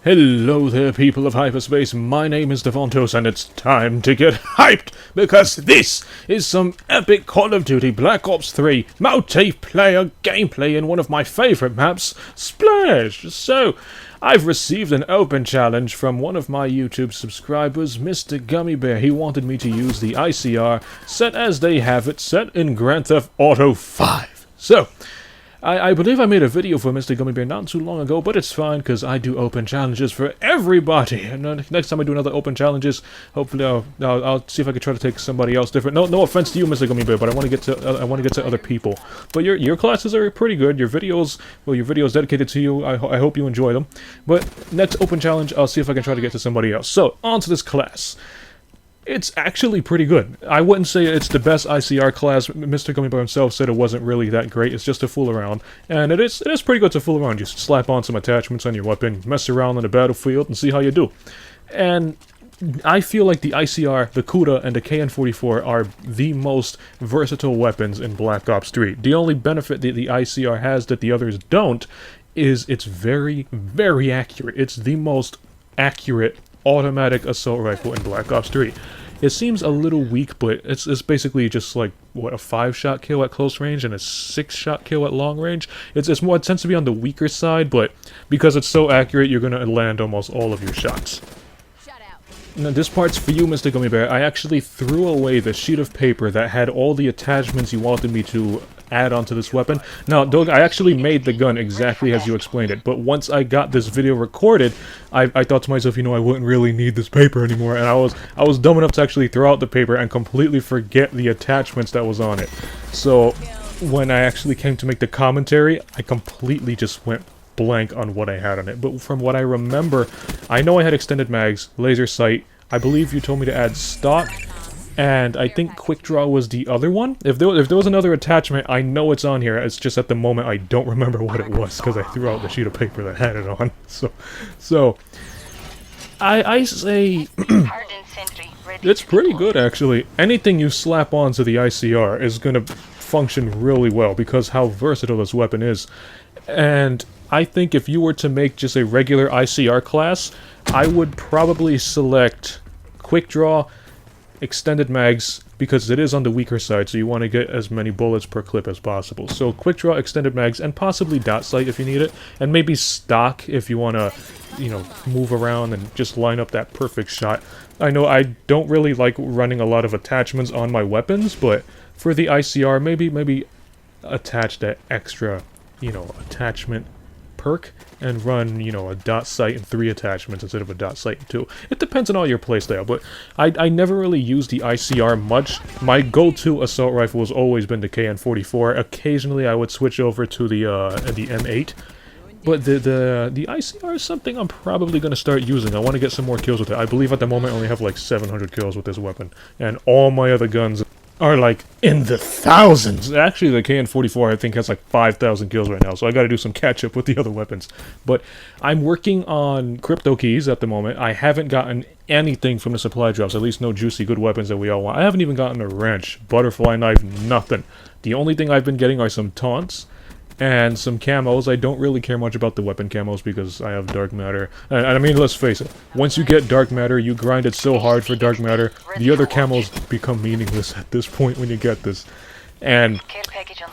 Hello there, people of hyperspace. My name is Davontos, and it's time to get hyped, because this is some epic Call of Duty Black Ops 3 multiplayer gameplay in one of my favorite maps, Splash. So, I've received an open challenge from one of my YouTube subscribers, Mr. Gummy Bear. He wanted me to use the ICR set as they have it, set in Grand Theft Auto 5. So, I believe I made a video for Mr. Gummy Bear not too long ago, but it's fine, because I do open challenges for everybody. And next time I do another open challenges, hopefully I'll see if I can try to take somebody else different. No offense to you, Mr. Gummy Bear, but I want to get to other people. But your classes are pretty good. Your videos dedicated to you. I hope you enjoy them. But next open challenge, I'll see if I can try to get to somebody else. So on to this class. It's actually pretty good. I wouldn't say it's the best ICR class. Mr. Gummy Bear himself said it wasn't really that great. It's just to fool around. And it is pretty good to fool around. You slap on some attachments on your weapon, mess around on the battlefield, and see how you do. And I feel like the ICR, the Kuda, and the KN-44 are the most versatile weapons in Black Ops 3. The only benefit that the ICR has that the others don't is it's very, very accurate. It's the most accurate automatic assault rifle in Black Ops 3. It seems a little weak, but it's basically just like, what, a 5-shot kill at close range and a 6-shot kill at long range? It tends to be on the weaker side, but because it's so accurate, you're gonna land almost all of your shots. Now, this part's for you, Mr. Gummy Bear. I actually threw away the sheet of paper that had all the attachments you wanted me to add onto this weapon. Now, Doug, I actually made the gun exactly as you explained it, but once I got this video recorded, I thought to myself, you know, I wouldn't really need this paper anymore, and I was dumb enough to actually throw out the paper and completely forget the attachments that was on it. So, when I actually came to make the commentary, I completely just went blank on what I had on it. But from what I remember, I know I had extended mags, laser sight, I believe you told me to add stock, and I think quick draw was the other one. If there was another attachment, I know it's on here. It's just at the moment I don't remember what it was, because I threw out the sheet of paper that had it on. So I say it's pretty good, actually. Anything you slap onto the ICR is gonna function really well, because how versatile this weapon is. And I think if you were to make just a regular ICR class, I would probably select quick draw, extended mags, because it is on the weaker side, so you want to get as many bullets per clip as possible. So quick draw, extended mags, and possibly dot sight if you need it, and maybe stock if you want to, you know, move around and just line up that perfect shot. I know I don't really like running a lot of attachments on my weapons, but for the ICR, maybe attach that extra, you know, attachment perk and run, you know, a dot sight and 3 attachments instead of a dot sight and 2. It depends on all your playstyle, but I never really used the ICR much. My go-to assault rifle has always been the KN-44. Occasionally I would switch over to the M8, but the ICR is something I'm probably going to start using. I want to get some more kills with it. I believe at the moment I only have like 700 kills with this weapon, and all my other guns are like in the thousands. Actually, the KN-44 I think has like 5,000 kills right now, so I gotta do some catch up with the other weapons. But I'm working on crypto keys at the moment. I haven't gotten anything from the supply drops, at least no juicy good weapons that we all want. I haven't even gotten a wrench, butterfly knife, nothing. The only thing I've been getting are some taunts and some camos. I don't really care much about the weapon camos because I have dark matter. And I mean, let's face it, once you get dark matter, you grind it so hard for dark matter, the other camos become meaningless at this point when you get this. And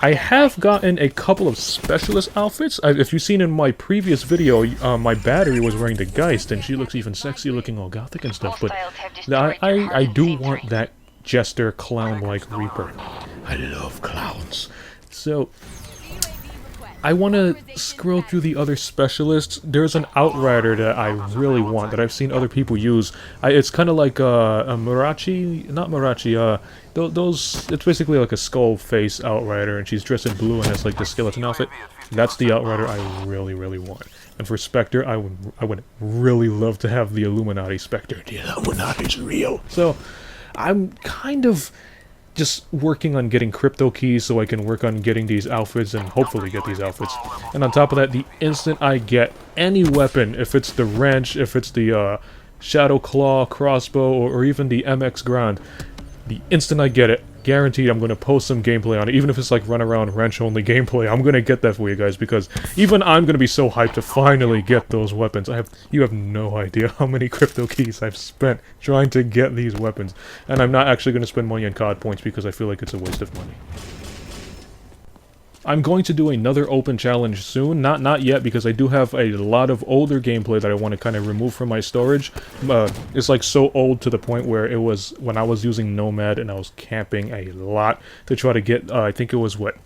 I have gotten a couple of specialist outfits. If you've seen in my previous video, my battery was wearing the Geist, and she looks even sexy looking all gothic and stuff, but I do want that jester clown-like Reaper. I love clowns. So I want to scroll through the other specialists. There's an Outrider that I really want, that I've seen other people use. It's kind of like a Mirachi, not Mirachi, it's basically like a skull face Outrider, and she's dressed in blue and has like the skeleton outfit. That's the Outrider I really, really want. And for Spectre, I would really love to have the Illuminati Spectre. The Illuminati's real. So, I'm kind of just working on getting crypto keys so I can work on getting these outfits and hopefully get these outfits. And on top of that, the instant I get any weapon, if it's the wrench, if it's the Shadow Claw crossbow, or even the MX Grand, the instant I get it, guaranteed I'm going to post some gameplay on it, even if it's like run around wrench only gameplay. I'm going to get that for you guys, because even I'm going to be so hyped to finally get those weapons. You have no idea how many crypto keys I've spent trying to get these weapons, and I'm not actually going to spend money on COD points because I feel like it's a waste of money. I'm going to do another open challenge soon, not yet, because I do have a lot of older gameplay that I want to kind of remove from my storage. It's like so old to the point where it was when I was using Nomad and I was camping a lot to try to get, I think it was, what,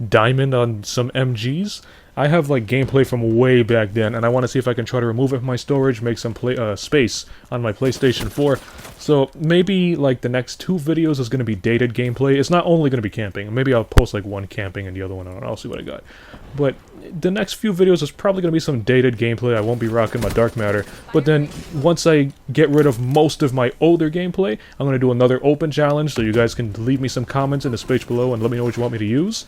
Diamond on some MGs? I have like gameplay from way back then, and I want to see if I can try to remove it from my storage, make some space on my PlayStation 4. So maybe like the next 2 videos is going to be dated gameplay. It's not only going to be camping. Maybe I'll post like one camping and the other one on. I'll see what I got. But the next few videos is probably going to be some dated gameplay. I won't be rocking my dark matter. But then once I get rid of most of my older gameplay, I'm going to do another open challenge, so you guys can leave me some comments in the space below and let me know what you want me to use.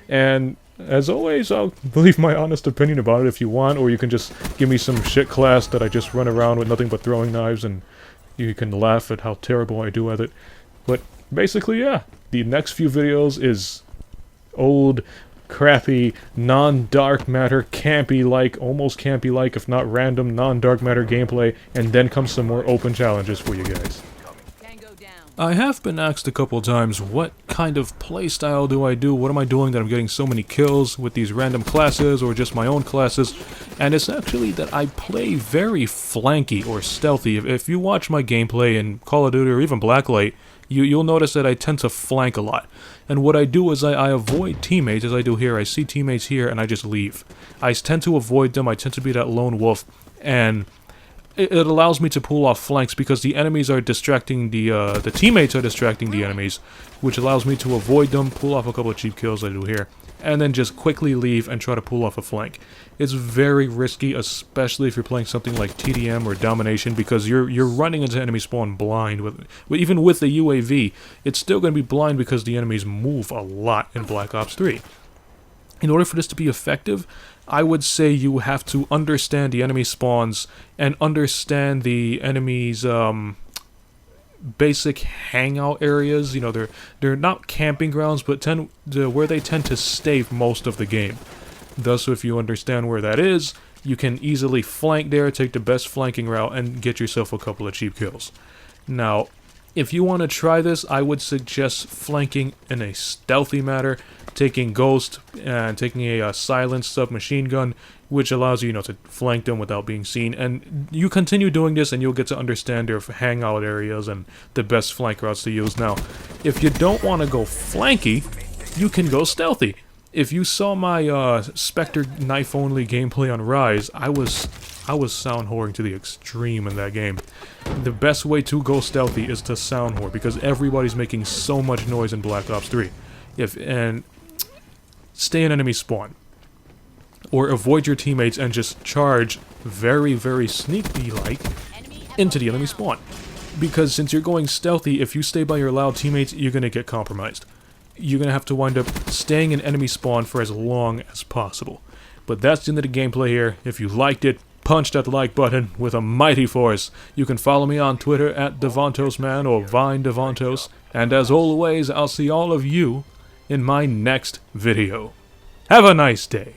And as always, I'll leave my honest opinion about it if you want, or you can just give me some shit class that I just run around with nothing but throwing knives, and you can laugh at how terrible I do at it. But basically, yeah, the next few videos is old, crappy, non-dark matter, campy-like, almost campy-like, if not random, non-dark matter gameplay, and then comes some more open challenges for you guys. I have been asked a couple times, what kind of playstyle do I do? What am I doing that I'm getting so many kills with these random classes or just my own classes? And it's actually that I play very flanky or stealthy. If you watch my gameplay in Call of Duty or even Blacklight, you'll notice that I tend to flank a lot. And what I do is I avoid teammates, as I do here. I see teammates here and I just leave. I tend to avoid them. I tend to be that lone wolf, and it allows me to pull off flanks because the enemies are distracting the teammates are distracting the enemies, which allows me to avoid them, pull off a couple of cheap kills I do here, and then just quickly leave and try to pull off a flank. It's very risky, especially if you're playing something like TDM or Domination, because you're running into enemy spawn blind. Even with the UAV, it's still going to be blind because the enemies move a lot in Black Ops 3. In order for this to be effective, I would say you have to understand the enemy spawns and understand the enemy's basic hangout areas. You know, they're not camping grounds, but where they tend to stay most of the game. Thus, if you understand where that is, you can easily flank there, take the best flanking route, and get yourself a couple of cheap kills. Now, if you want to try this, I would suggest flanking in a stealthy manner, taking Ghost and taking a silenced submachine gun, which allows you, to flank them without being seen. And you continue doing this and you'll get to understand their hangout areas and the best flank routes to use. Now, if you don't want to go flanky, you can go stealthy. If you saw my Spectre knife-only gameplay on Rise, I was sound whoring to the extreme in that game. The best way to go stealthy is to sound whore, because everybody's making so much noise in Black Ops 3. And stay in enemy spawn, or avoid your teammates and just charge very, very sneaky-like into the enemy spawn. Because since you're going stealthy, if you stay by your loud teammates, you're going to get compromised. You're going to have to wind up staying in enemy spawn for as long as possible. But that's the end of the gameplay here. If you liked it, punch that like button with a mighty force. You can follow me on Twitter at DavontosMan or Vine Davontos. And as always, I'll see all of you in my next video. Have a nice day.